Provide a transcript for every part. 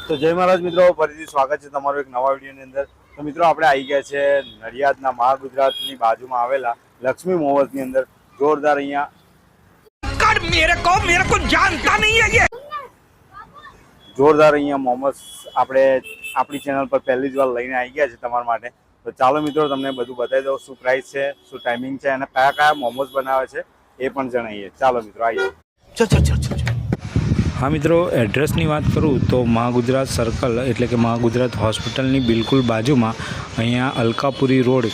તો જય મહારાજ મિત્રો, ફરીથી સ્વાગત છે તમારું એક નવા વિડીયોની અંદર। તો મિત્રો આપણે આવી ગયા છે નડિયાદના મહાગુજરાતની બાજુમાં આવેલા લક્ષ્મી મોમોઝની અંદર। જોરદાર જોરદાર અહીંયા મોમોઝ આપણે આપણી ચેનલ પર પહેલી જ વાર લઈને આવી ગયા છે તમારા માટે। તો ચાલો મિત્રો તમને બધું બતાવી દઉં, શું પ્રાઇસ છે, શું ટાઈમિંગ છે અને કયા કયા મોમોઝ બનાવે છે એ પણ જણાવીએ। ચાલો મિત્રો આવીએ। हाँ मित्रों, एड्रेसनी बात करूँ तो महागुजरात सर्कल एटले कि महागुजरात हॉस्पिटलनी बिल्कुल बाजू में अहींया अलकापुरी रोड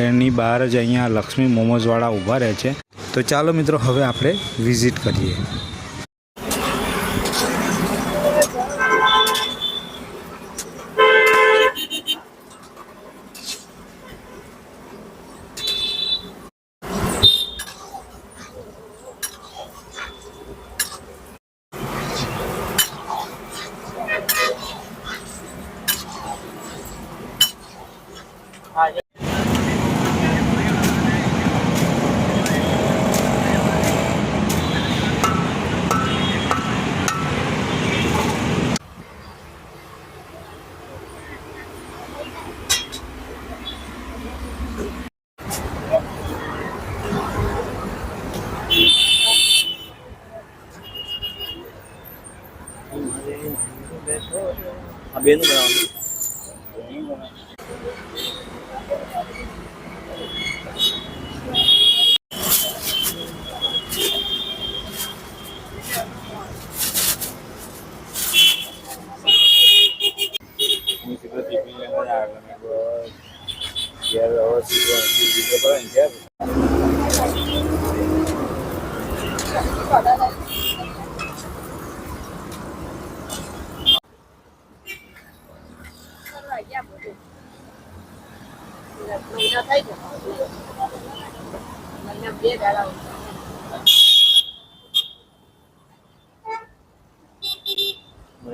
एनी बहार ज अहींया लक्ष्मी मोमोज़वाळा ऊभा रहे छे। तो चलो मित्रों हवे आपणे विजिट करीए। બેનું બનાવવાનું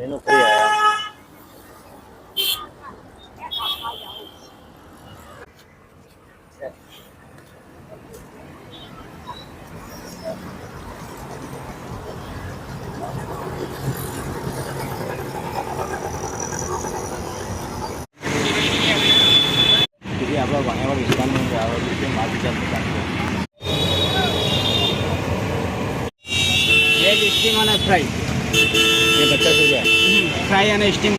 એનું ફરી આયા। આપણા વાણિયાવાડ વિસ્તારનું આવેલું છે માધુચાર વેજ સ્ટીમ અને ફ્રાઈ એ 50,000 ફ્રાઈ અને સ્ટીમ।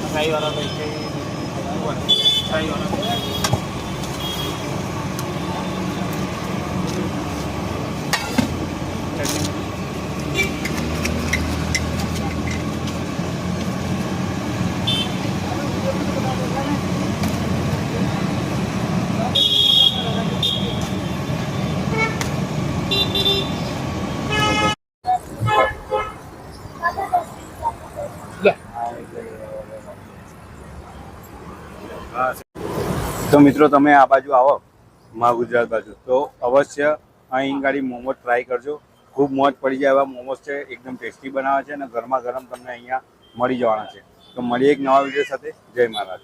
फ्राई वाला फ्राई वाला तो मित्रों तमे आ बाजू आओ महागुजरात बाजू तो अवश्य અહીં ગાડી મોમોઝ ટ્રાય કરજો। ખૂબ મોજ પડી જાય એવા મોમોઝ છે, એકદમ ટેસ્ટી બનાવે છે અને ગરમા ગરમ તમને અહીંયા મળી જવાના છે। તો મળીએ એક નવા વિડીયો સાથે। જય મહારાજ।